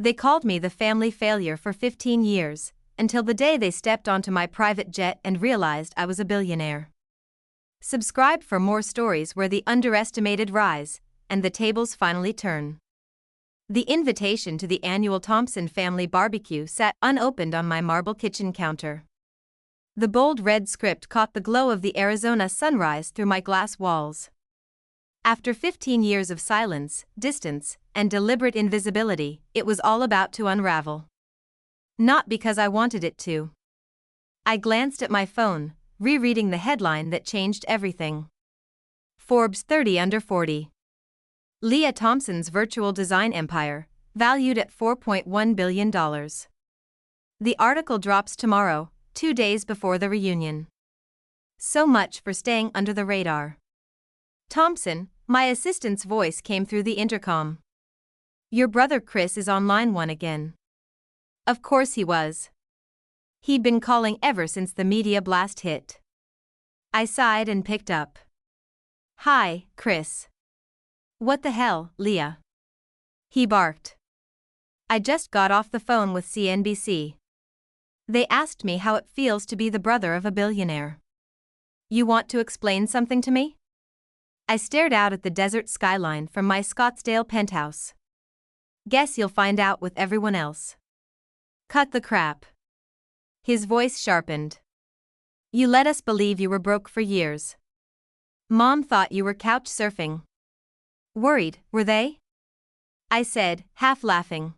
They called me the family failure for 15 years, until the day they stepped onto my private jet and realized I was a billionaire. Subscribe for more stories where the underestimated rise, and the tables finally turn. The invitation to the annual Thompson family barbecue sat unopened on my marble kitchen counter. The bold red script caught the glow of the Arizona sunrise through my glass walls. After 15 years of silence, distance, and deliberate invisibility, it was all about to unravel. Not because I wanted it to. I glanced at my phone, rereading the headline that changed everything. Forbes 30 Under 40. Lea Thompson's virtual design empire, valued at $4.1 billion. The article drops tomorrow, 2 days before the reunion. So much for staying under the radar. Thompson, my assistant's voice came through the intercom. Your brother Chris is on line 1 again. Of course he was. He'd been calling ever since the media blast hit. I sighed and picked up. Hi, Chris. What the hell, Lea? He barked. I just got off the phone with CNBC. They asked me how it feels to be the brother of a billionaire. You want to explain something to me? I stared out at the desert skyline from my Scottsdale penthouse. Guess you'll find out with everyone else. Cut the crap. His voice sharpened. You let us believe you were broke for years. Mom thought you were couch surfing. Worried, were they? I said, half laughing.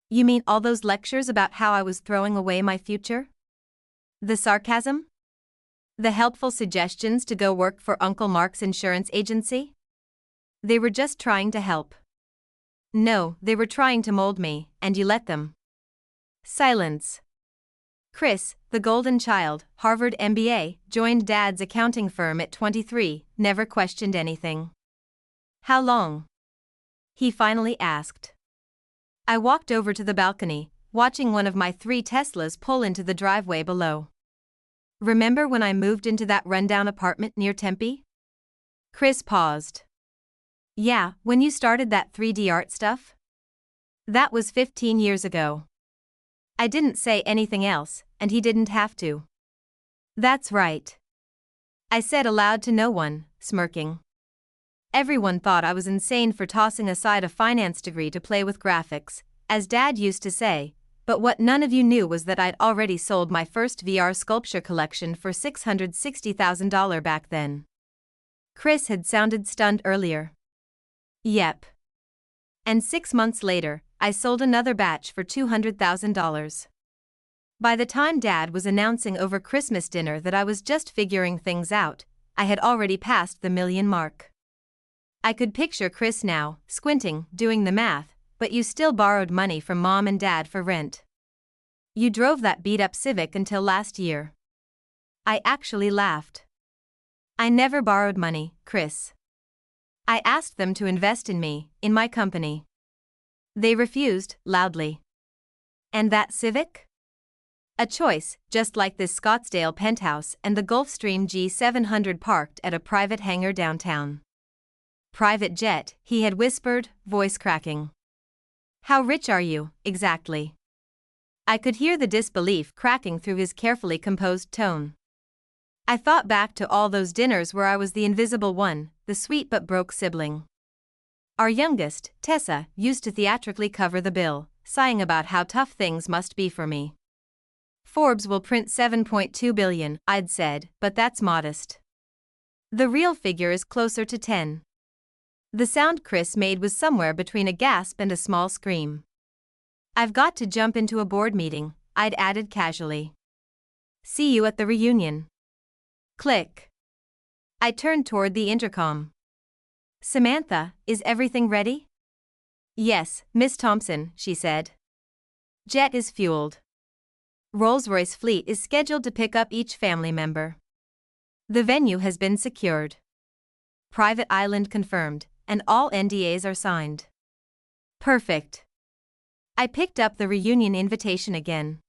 You mean all those lectures about how I was throwing away my future? The sarcasm? The helpful suggestions to go work for Uncle Mark's insurance agency? They were just trying to help. No, they were trying to mold me, and you let them. Silence. Chris, the golden child, Harvard MBA, joined Dad's accounting firm at 23, never questioned anything. How long? He finally asked. I walked over to the balcony, watching one of my 3 Teslas pull into the driveway below. Remember when I moved into that rundown apartment near Tempe? Chris paused. Yeah, when you started that 3D art stuff? That was 15 years ago. I didn't say anything else, and he didn't have to. That's right. I said aloud to no one, smirking. Everyone thought I was insane for tossing aside a finance degree to play with graphics, as Dad used to say, but what none of you knew was that I'd already sold my first VR sculpture collection for $660,000 back then. Chris had sounded stunned earlier. Yep. And 6 months later, I sold another batch for $200,000. By the time Dad was announcing over Christmas dinner that I was just figuring things out, I had already passed the million mark. I could picture Chris now, squinting, doing the math, but you still borrowed money from Mom and Dad for rent. You drove that beat-up Civic until last year. I actually laughed. I never borrowed money, Chris. I asked them to invest in me, in my company. They refused, loudly. And that Civic? A choice, just like this Scottsdale penthouse and the Gulfstream G700 parked at a private hangar downtown. Private jet, he had whispered, voice cracking. How rich are you, exactly? I could hear the disbelief cracking through his carefully composed tone. I thought back to all those dinners where I was the invisible one, the sweet but broke sibling. Our youngest, Tessa, used to theatrically cover the bill, sighing about how tough things must be for me. Forbes will print $7.2 billion, I'd said, but that's modest. The real figure is closer to 10. The sound Chris made was somewhere between a gasp and a small scream. I've got to jump into a board meeting, I'd added casually. See you at the reunion. Click. I turned toward the intercom. Samantha, is everything ready? Yes, Miss Thompson, she said. Jet is fueled. Rolls-Royce fleet is scheduled to pick up each family member. The venue has been secured. Private island confirmed, and all NDAs are signed. Perfect. I picked up the reunion invitation again.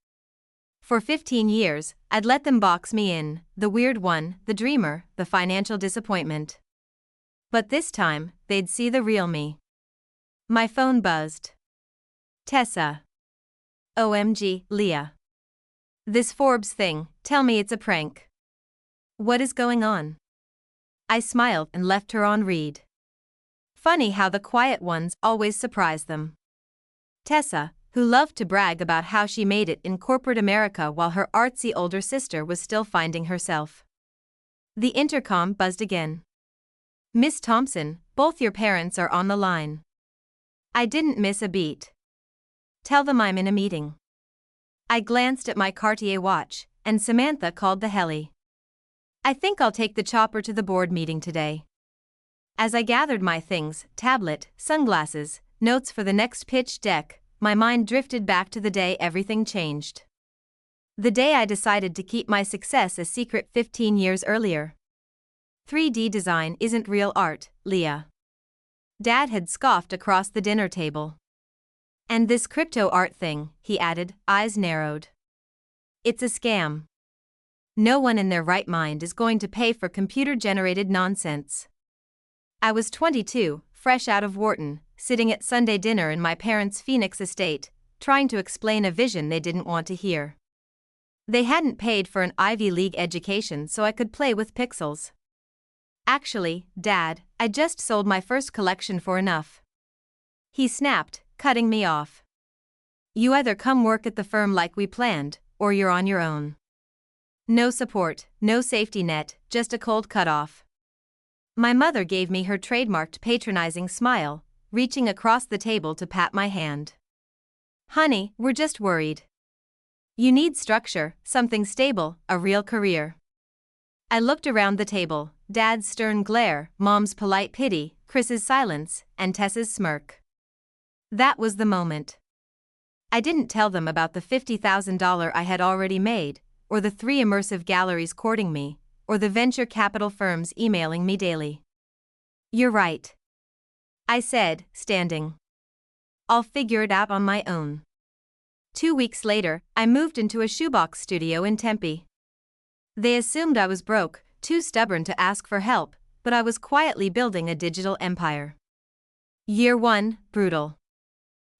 For 15 years, I'd let them box me in, the weird one, the dreamer, the financial disappointment. But this time, they'd see the real me. My phone buzzed. Tessa. OMG, Leah. This Forbes thing, tell me it's a prank. What is going on? I smiled and left her on read. Funny how the quiet ones always surprise them. Tessa, who loved to brag about how she made it in corporate America while her artsy older sister was still finding herself. The intercom buzzed again. Miss Thompson, both your parents are on the line. I didn't miss a beat. Tell them I'm in a meeting. I glanced at my Cartier watch, and Samantha called the heli. I think I'll take the chopper to the board meeting today. As I gathered my things, tablet, sunglasses, notes for the next pitch deck, my mind drifted back to the day everything changed. The day I decided to keep my success a secret 15 years earlier. 3D design isn't real art, Leah. Dad had scoffed across the dinner table. And this crypto art thing, he added, eyes narrowed. It's a scam. No one in their right mind is going to pay for computer-generated nonsense. I was 22, fresh out of Wharton, sitting at Sunday dinner in my parents' Phoenix estate, trying to explain a vision they didn't want to hear. They hadn't paid for an Ivy League education so I could play with pixels. Actually, Dad, I just sold my first collection for enough. He snapped, cutting me off. You either come work at the firm like we planned, or you're on your own. No support, no safety net, just a cold cutoff. My mother gave me her trademarked patronizing smile, reaching across the table to pat my hand. Honey, we're just worried. You need structure, something stable, a real career. I looked around the table, Dad's stern glare, Mom's polite pity, Chris's silence, and Tessa's smirk. That was the moment. I didn't tell them about the $50,000 I had already made, or the 3 immersive galleries courting me, or the venture capital firms emailing me daily. You're right, I said, standing. I'll figure it out on my own. 2 weeks later, I moved into a shoebox studio in Tempe. They assumed I was broke, too stubborn to ask for help, but I was quietly building a digital empire. Year 1, brutal.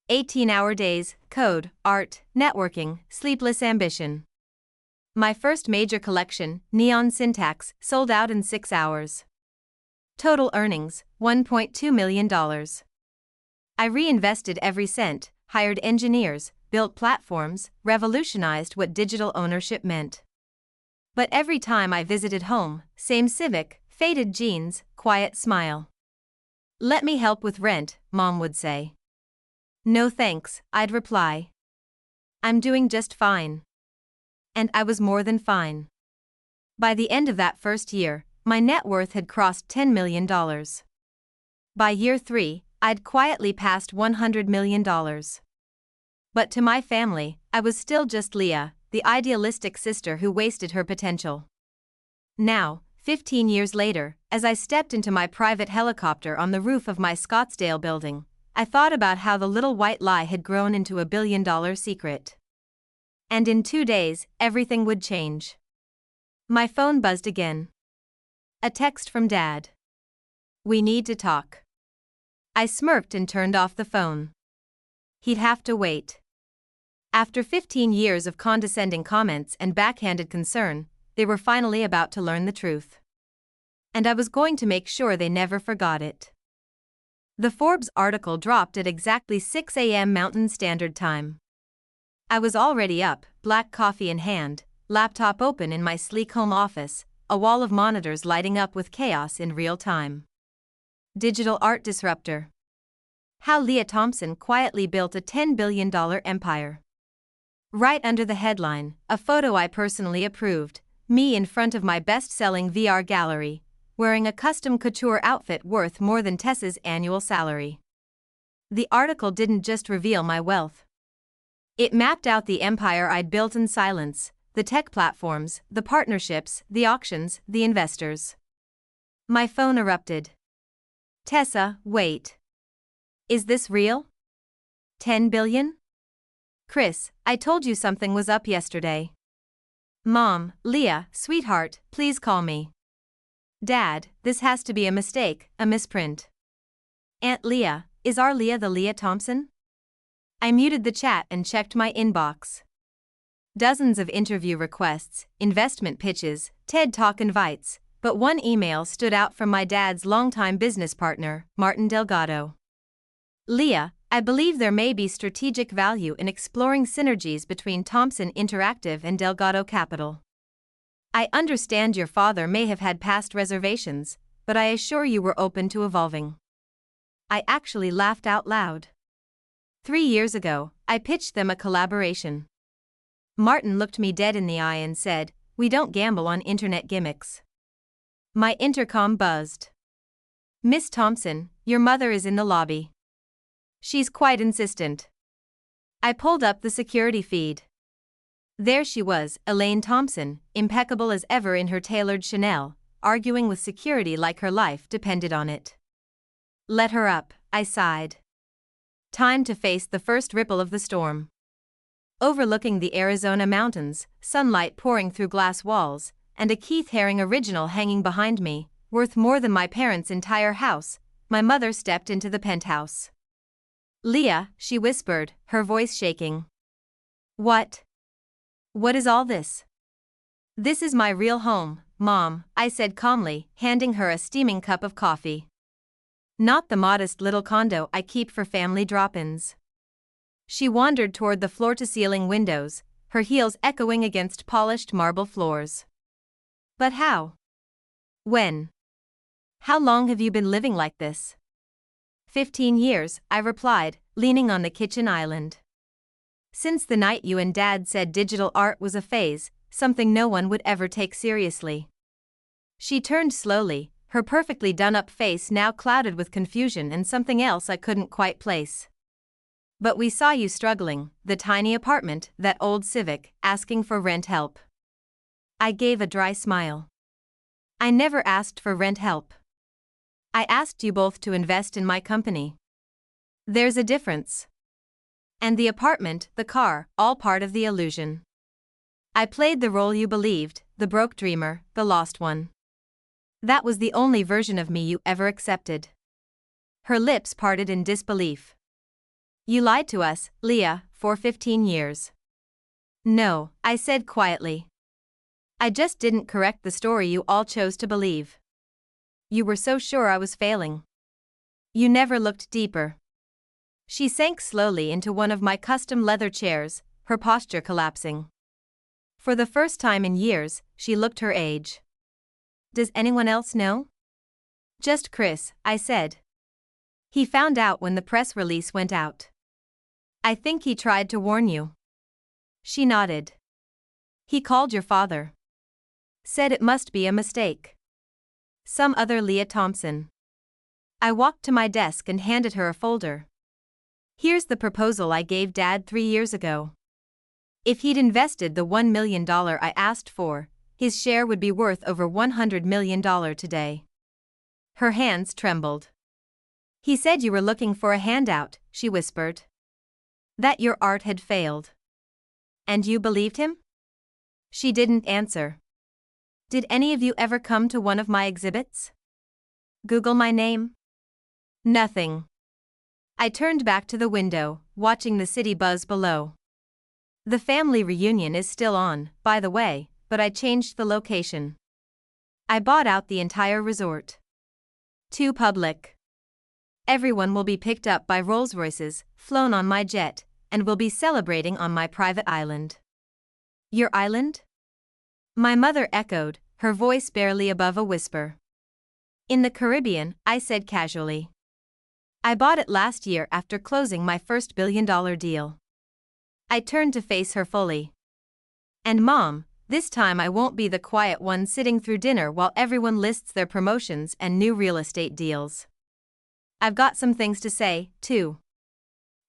18-hour days, code, art, networking, sleepless ambition. My first major collection, Neon Syntax, sold out in 6 hours. Total earnings, $1.2 million. I reinvested every cent, hired engineers, built platforms, revolutionized what digital ownership meant. But every time I visited home, same civic, faded jeans, quiet smile. Let me help with rent, Mom would say. No thanks, I'd reply. I'm doing just fine. And I was more than fine. By the end of that first year, my net worth had crossed $10 million. By year 3, I'd quietly passed $100 million. But to my family, I was still just Leah, the idealistic sister who wasted her potential. Now, 15 years later, as I stepped into my private helicopter on the roof of my Scottsdale building, I thought about how the little white lie had grown into a billion-dollar secret. And in 2 days, everything would change. My phone buzzed again. A text from Dad. We need to talk. I smirked and turned off the phone. He'd have to wait. After 15 years of condescending comments and backhanded concern, they were finally about to learn the truth. And I was going to make sure they never forgot it. The Forbes article dropped at exactly 6 a.m. Mountain Standard Time. I was already up, black coffee in hand, laptop open in my sleek home office, a wall of monitors lighting up with chaos in real time. Digital art disruptor. How Leah Thompson quietly built a $10 billion empire. Right under the headline, a photo I personally approved, me in front of my best-selling VR gallery, wearing a custom couture outfit worth more than Tessa's annual salary. The article didn't just reveal my wealth. It mapped out the empire I'd built in silence, the tech platforms, the partnerships, the auctions, the investors. My phone erupted. Tessa, wait. Is this real? 10 billion? Chris, I told you something was up yesterday. Mom, Leah, sweetheart, please call me. Dad, this has to be a mistake, a misprint. Aunt Leah, is our Leah the Leah Thompson? I muted the chat and checked my inbox. Dozens of interview requests, investment pitches, TED Talk invites, but one email stood out from my dad's longtime business partner, Martin Delgado. Leah, I believe there may be strategic value in exploring synergies between Thomson Interactive and Delgado Capital. I understand your father may have had past reservations, but I assure you we're open to evolving. I actually laughed out loud. 3 years ago, I pitched them a collaboration. Martin looked me dead in the eye and said, "We don't gamble on internet gimmicks." My intercom buzzed. "Miss Thomson, your mother is in the lobby. She's quite insistent." I pulled up the security feed. There she was, Elaine Thomson, impeccable as ever in her tailored Chanel, arguing with security like her life depended on it. "Let her up," I sighed. Time to face the first ripple of the storm. Overlooking the Arizona mountains, sunlight pouring through glass walls, and a Keith Haring original hanging behind me, worth more than my parents' entire house, my mother stepped into the penthouse. "Leah," she whispered, her voice shaking. What is all this?" "This is my real home, Mom," I said calmly, handing her a steaming cup of coffee. "Not the modest little condo I keep for family drop-ins." She wandered toward the floor-to-ceiling windows, her heels echoing against polished marble floors. "But how? When? How long have you been living like this?" 15 years, I replied, leaning on the kitchen island. "Since the night you and Dad said digital art was a phase, something no one would ever take seriously." She turned slowly, her perfectly done-up face now clouded with confusion and something else I couldn't quite place. "But we saw you struggling, the tiny apartment, that old Civic, asking for rent help." I gave a dry smile. "I never asked for rent help. I asked you both to invest in my company. There's a difference. And the apartment, the car, all part of the illusion. I played the role you believed, the broke dreamer, the lost one. That was the only version of me you ever accepted." Her lips parted in disbelief. "You lied to us, Leah, for 15 years. "No," I said quietly. "I just didn't correct the story you all chose to believe. You were so sure I was failing. You never looked deeper." She sank slowly into one of my custom leather chairs, her posture collapsing. For the first time in years, she looked her age. "Does anyone else know?" "Just Chris," I said. "He found out when the press release went out. I think he tried to warn you." She nodded. "He called your father. Said it must be a mistake. Some other Leah Thomson." I walked to my desk and handed her a folder. "Here's the proposal I gave Dad 3 years ago. If he'd invested the $1 million I asked for, his share would be worth over $100 million today." Her hands trembled. "He said you were looking for a handout," she whispered. "That your art had failed. And you believed him?" She didn't answer. "Did any of you ever come to one of my exhibits? Google my name?" Nothing. I turned back to the window, watching the city buzz below. The family reunion is still on, by the way, but I changed the location. I bought out the entire resort. Too public. Everyone will be picked up by Rolls-Royces, flown on my jet, and will be celebrating on my private island." "Your island?" My mother echoed, her voice barely above a whisper. "In the Caribbean," I said casually. "I bought it last year after closing my first billion-dollar deal." I turned to face her fully. "And Mom, this time I won't be the quiet one sitting through dinner while everyone lists their promotions and new real estate deals. I've got some things to say, too."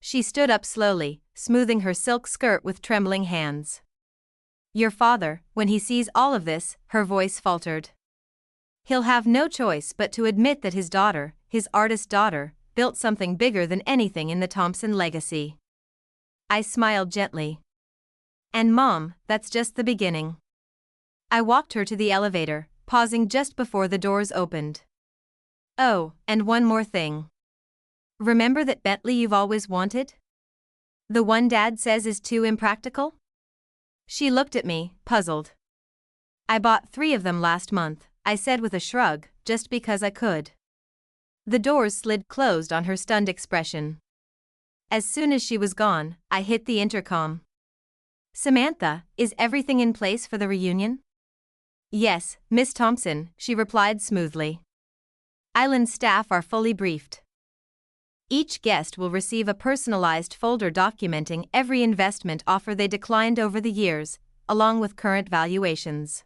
She stood up slowly, smoothing her silk skirt with trembling hands. "Your father, when he sees all of this," her voice faltered. "He'll have no choice but to admit that his daughter, his artist daughter, built something bigger than anything in the Thomson legacy." I smiled gently. "And Mom, that's just the beginning." I walked her to the elevator, pausing just before the doors opened. "Oh, and one more thing. Remember that Bentley you've always wanted? The one Dad says is too impractical? She looked at me, puzzled. I bought 3 of them last month, I said with a shrug, just because I could. The doors slid closed on her stunned expression. As soon as she was gone, I hit the intercom. Samantha, is everything in place for the reunion? Yes, Miss Thompson, she replied smoothly. Island staff are fully briefed. Each guest will receive a personalized folder documenting every investment offer they declined over the years, along with current valuations.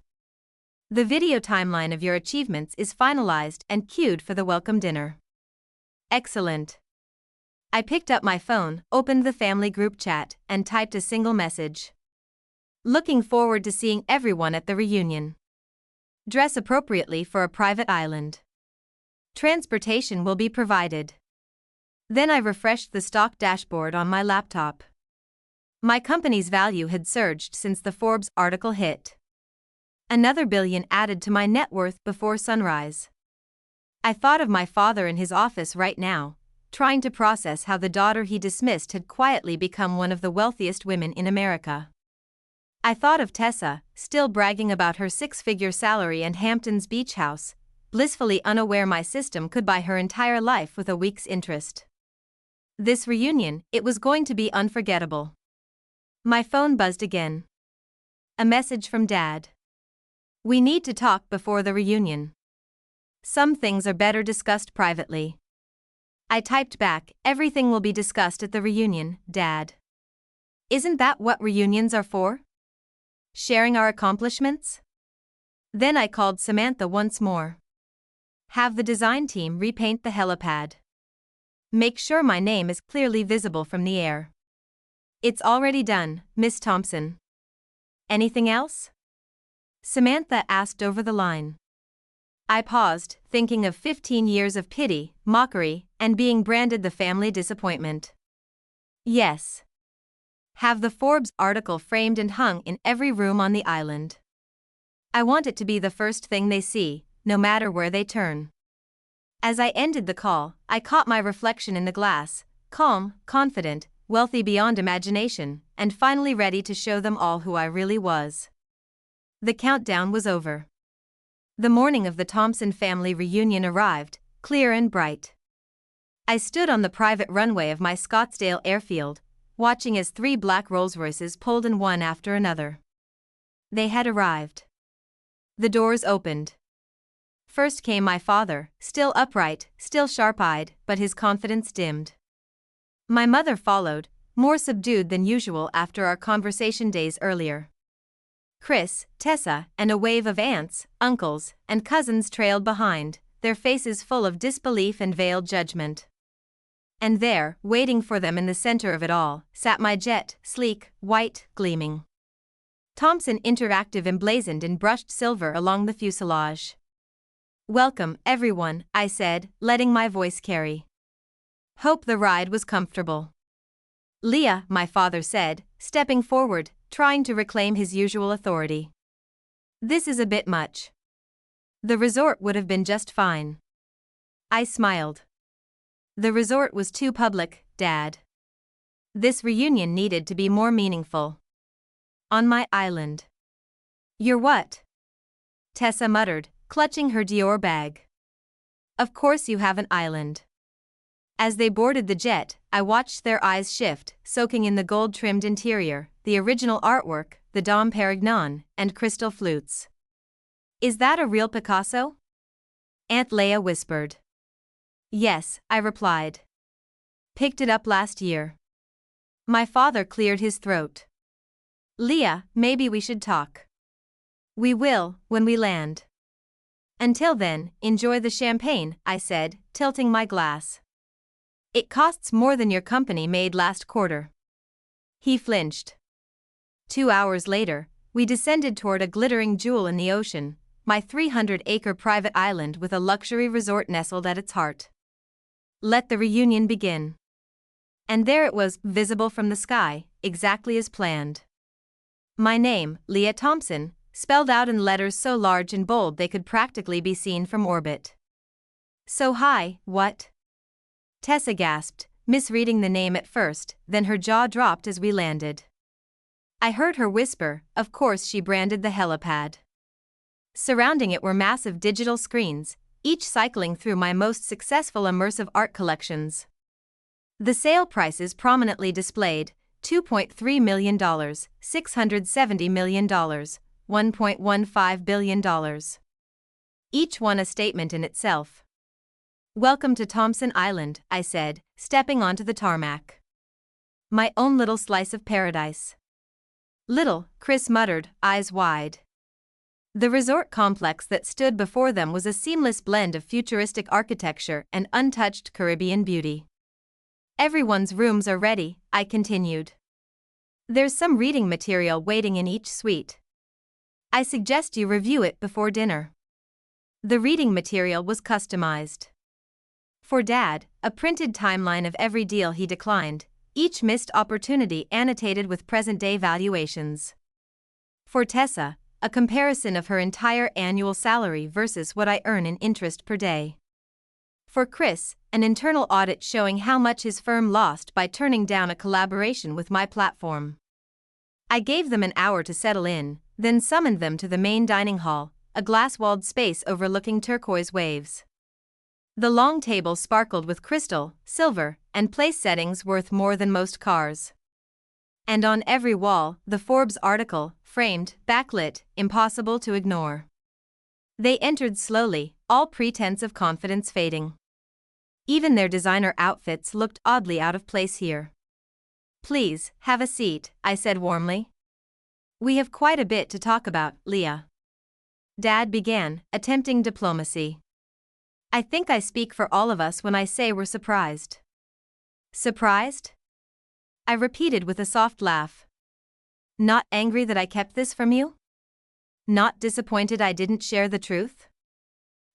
The video timeline of your achievements is finalized and queued for the welcome dinner. Excellent. I picked up my phone, opened the family group chat, and typed a single message. Looking forward to seeing everyone at the reunion. Dress appropriately for a private island. Transportation will be provided. Then I refreshed the stock dashboard on my laptop. My company's value had surged since the Forbes article hit. Another $1 billion added to my net worth before sunrise. I thought of my father in his office right now, trying to process how the daughter he dismissed had quietly become one of the wealthiest women in America. I thought of Tessa, still bragging about her 6-figure salary and Hampton's beach house, blissfully unaware my system could buy her entire life with a week's interest. This reunion, it was going to be unforgettable. My phone buzzed again. A message from Dad. We need to talk before the reunion. Some things are better discussed privately. I typed back, everything will be discussed at the reunion, Dad. Isn't that what reunions are for? Sharing our accomplishments? Then I called Samantha once more. Have the design team repaint the helipad. Make sure my name is clearly visible from the air. It's already done, Miss Thompson. Anything else? Samantha asked over the line. I paused, thinking of 15 years of pity, mockery, and being branded the family disappointment. Yes. Have the Forbes article framed and hung in every room on the island. I want it to be the first thing they see, no matter where they turn. As I ended the call, I caught my reflection in the glass, calm, confident, wealthy beyond imagination, and finally ready to show them all who I really was. The countdown was over. The morning of the Thompson family reunion arrived, clear and bright. I stood on the private runway of my Scottsdale airfield, watching as 3 black Rolls-Royces pulled in one after another. They had arrived. The doors opened. First came my father, still upright, still sharp-eyed, but his confidence dimmed. My mother followed, more subdued than usual after our conversation days earlier. Chris, Tessa, and a wave of aunts, uncles, and cousins trailed behind, their faces full of disbelief and veiled judgment. And there, waiting for them in the center of it all, sat my jet, sleek, white, gleaming. Thompson Interactive emblazoned in brushed silver along the fuselage. Welcome, everyone, I said, letting my voice carry. Hope the ride was comfortable. Leah, my father said, stepping forward, trying to reclaim his usual authority. This is a bit much. The resort would have been just fine. I smiled. The resort was too public, Dad. This reunion needed to be more meaningful. On my island. You're what? Tessa muttered, clutching her Dior bag. Of course you have an island. As they boarded the jet, I watched their eyes shift, soaking in the gold-trimmed interior, the original artwork, the Dom Perignon, and crystal flutes. Is that a real Picasso? Aunt Leah whispered. Yes, I replied. Picked it up last year. My father cleared his throat. Leah, maybe we should talk. We will, when we land. Until then, enjoy the champagne, I said, tilting my glass. It costs more than your company made last quarter. He flinched. 2 hours later, we descended toward a glittering jewel in the ocean, my 300-acre private island with a luxury resort nestled at its heart. Let the reunion begin. And there it was, visible from the sky, exactly as planned. My name, Leah Thompson, spelled out in letters so large and bold they could practically be seen from orbit. So high, what? Tessa gasped, misreading the name at first, then her jaw dropped as we landed. I heard her whisper, of course she branded the helipad. Surrounding it were massive digital screens, each cycling through my most successful immersive art collections. The sale prices prominently displayed: $2.3 million, $670 million, $1.15 billion. Each one a statement in itself. "Welcome to Thompson Island," I said, stepping onto the tarmac. "My own little slice of paradise." "Little," Chris muttered, eyes wide. The resort complex that stood before them was a seamless blend of futuristic architecture and untouched Caribbean beauty. "Everyone's rooms are ready," I continued. "There's some reading material waiting in each suite. I suggest you review it before dinner." The reading material was customized. For Dad, a printed timeline of every deal he declined, each missed opportunity annotated with present-day valuations. For Tessa, a comparison of her entire annual salary versus what I earn in interest per day. For Chris, an internal audit showing how much his firm lost by turning down a collaboration with my platform. I gave them an hour to settle in, then summoned them to the main dining hall, a glass-walled space overlooking turquoise waves. The long table sparkled with crystal, silver, and place settings worth more than most cars. And on every wall, the Forbes article, framed, backlit, impossible to ignore. They entered slowly, all pretense of confidence fading. Even their designer outfits looked oddly out of place here. "Please, have a seat," I said warmly. "We have quite a bit to talk about, Leah." Dad began, attempting diplomacy. "I think I speak for all of us when I say we're surprised." "Surprised?" I repeated with a soft laugh. "Not angry that I kept this from you? Not disappointed I didn't share the truth?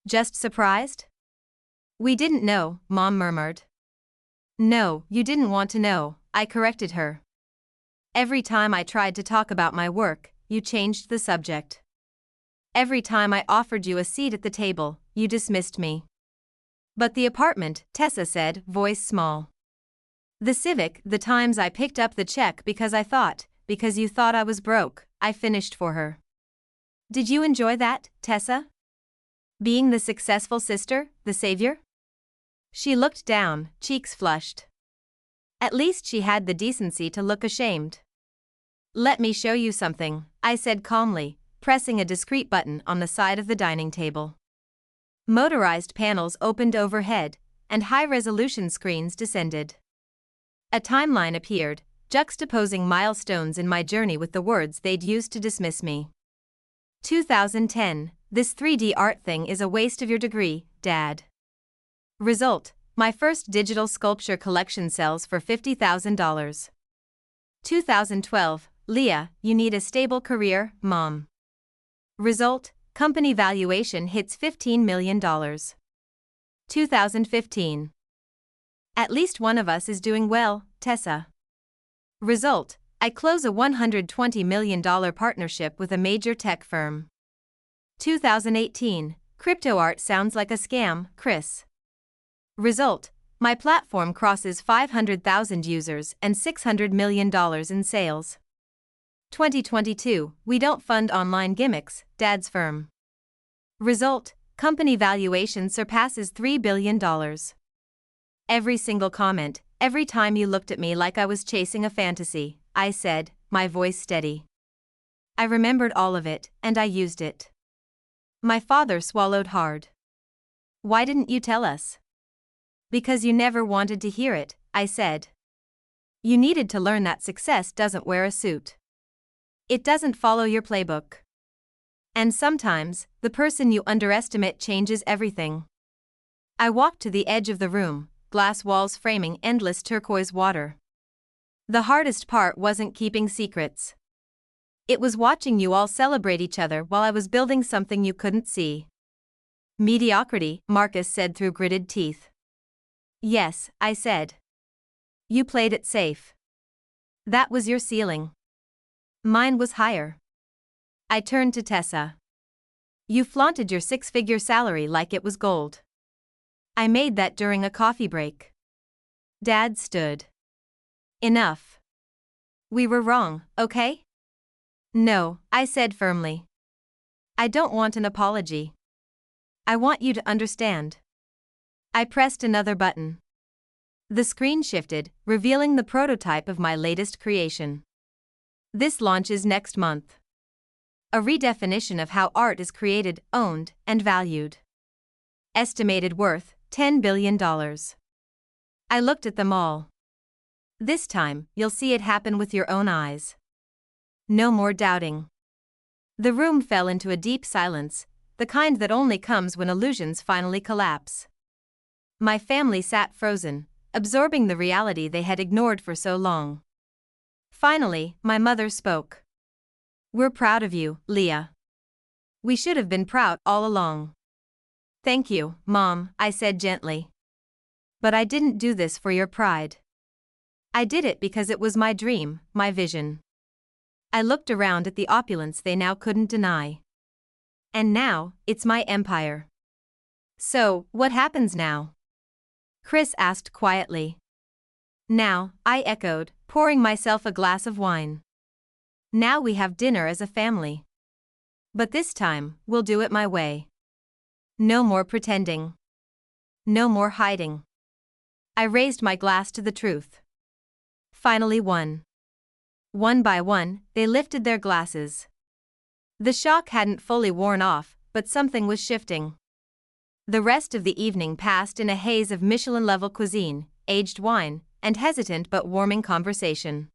Just surprised?" "We didn't know," Mom murmured. "No, you didn't want to know," I corrected her. "Every time I tried to talk about my work, you changed the subject. Every time I offered you a seat at the table, you dismissed me." "But the apartment," Tessa said, voice small. "The Civic, the times I picked up the check because you thought I was broke," I finished for her. "Did you enjoy that, Tessa? Being the successful sister, the savior?" She looked down, cheeks flushed. At least she had the decency to look ashamed. "Let me show you something," I said calmly, pressing a discreet button on the side of the dining table. Motorized panels opened overhead, and high-resolution screens descended. A timeline appeared, juxtaposing milestones in my journey with the words they'd used to dismiss me. 2010, "This 3D art thing is a waste of your degree, Dad." Result, my first digital sculpture collection sells for $50,000. 2012, "Leah, you need a stable career, Mom." Result, company valuation hits $15 million. 2015. "At least one of us is doing well, Tessa." Result, I close a $120 million partnership with a major tech firm. 2018, "Crypto art sounds like a scam, Chris." Result, my platform crosses 500,000 users and $600 million in sales. 2022, "We don't fund online gimmicks, Dad's firm." Result, company valuation surpasses $3 billion. Every single comment, every time you looked at me like I was chasing a fantasy, I said, my voice steady. I remembered all of it, and I used it. My father swallowed hard. "Why didn't you tell us?" "Because you never wanted to hear it," I said. "You needed to learn that success doesn't wear a suit. It doesn't follow your playbook. And sometimes, the person you underestimate changes everything." I walked to the edge of the room, glass walls framing endless turquoise water. The hardest part wasn't keeping secrets. It was watching you all celebrate each other while I was building something you couldn't see. "Mediocrity," Marcus said through gritted teeth. "Yes," I said. "You played it safe. That was your ceiling. Mine was higher." I turned to Tessa. "You flaunted your six-figure salary like it was gold. I made that during a coffee break. Dad stood. Enough. We were wrong, okay? No, I said firmly. I don't want an apology. I want you to understand. I pressed another button. The screen shifted, revealing the prototype of my latest creation. This launches next month. A redefinition of how art is created, owned, and valued. Estimated worth $10 billion. I looked at them all. This time, you'll see it happen with your own eyes. No more doubting. The room fell into a deep silence, the kind that only comes when illusions finally collapse. My family sat frozen, absorbing the reality they had ignored for so long. Finally, my mother spoke. We're proud of you, Leah. We should have been proud all along. Thank you, Mom, I said gently. But I didn't do this for your pride. I did it because it was my dream, my vision. I looked around at the opulence they now couldn't deny. And now, it's my empire. So, what happens now? Chris asked quietly. Now, I echoed, pouring myself a glass of wine. Now we have dinner as a family. But this time, we'll do it my way. No more pretending. No more hiding. I raised my glass to the truth. Finally won. One by one, they lifted their glasses. The shock hadn't fully worn off, but something was shifting. The rest of the evening passed in a haze of Michelin-level cuisine, aged wine, and hesitant but warming conversation.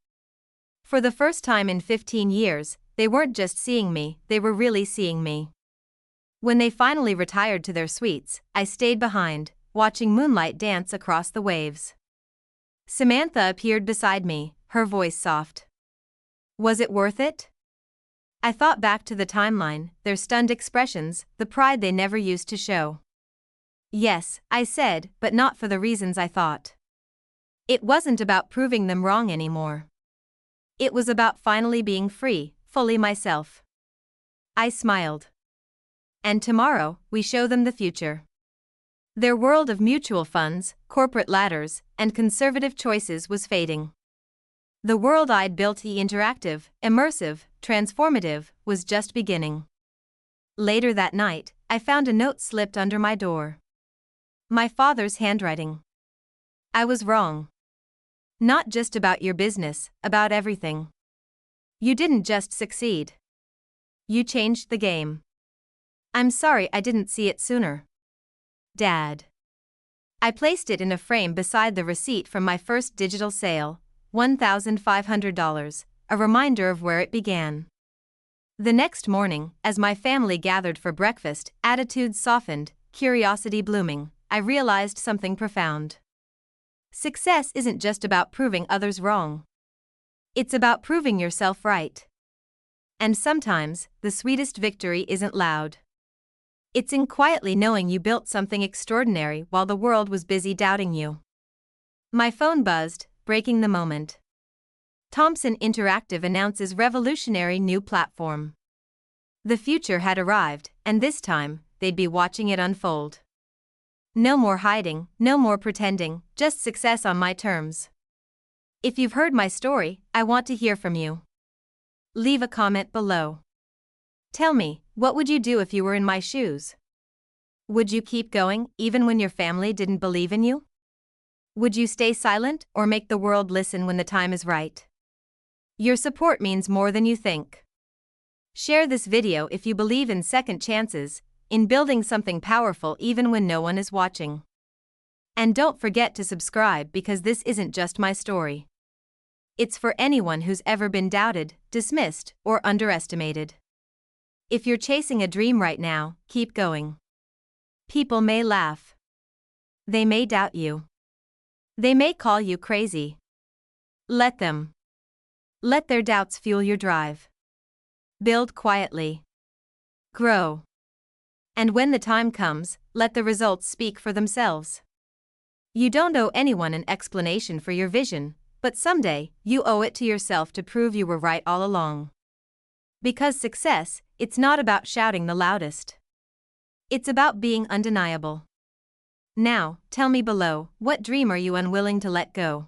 For the first time in 15 years, they weren't just seeing me, they were really seeing me. When they finally retired to their suites, I stayed behind, watching moonlight dance across the waves. Samantha appeared beside me, her voice soft. Was it worth it? I thought back to the timeline, their stunned expressions, the pride they never used to show. Yes, I said, but not for the reasons I thought. It wasn't about proving them wrong anymore. It was about finally being free, fully myself. I smiled. And tomorrow, we show them the future. Their world of mutual funds, corporate ladders, and conservative choices was fading. The world I'd built, interactive, immersive, transformative, was just beginning. Later that night, I found a note slipped under my door. My father's handwriting. I was wrong. Not just about your business, about everything. You didn't just succeed. You changed the game. I'm sorry I didn't see it sooner. Dad. I placed it in a frame beside the receipt from my first digital sale, $1,500, a reminder of where it began. The next morning, as my family gathered for breakfast, attitudes softened, curiosity blooming, I realized something profound. Success isn't just about proving others wrong. It's about proving yourself right. And sometimes, the sweetest victory isn't loud. It's in quietly knowing you built something extraordinary while the world was busy doubting you. My phone buzzed, breaking the moment. Thomson Interactive announces revolutionary new platform. The future had arrived, and this time, they'd be watching it unfold. No more hiding, no more pretending, just success on my terms. If you've heard my story, I want to hear from you. Leave a comment below. Tell me, what would you do if you were in my shoes? Would you keep going, even when your family didn't believe in you? Would you stay silent, or make the world listen when the time is right? Your support means more than you think. Share this video if you believe in second chances, in building something powerful even when no one is watching. And don't forget to subscribe because this isn't just my story. It's for anyone who's ever been doubted, dismissed, or underestimated. If you're chasing a dream right now, keep going. People may laugh. They may doubt you. They may call you crazy. Let them. Let their doubts fuel your drive. Build quietly. Grow. And when the time comes, let the results speak for themselves. You don't owe anyone an explanation for your vision, but someday, you owe it to yourself to prove you were right all along. Because success, it's not about shouting the loudest. It's about being undeniable. Now, tell me below, what dream are you unwilling to let go?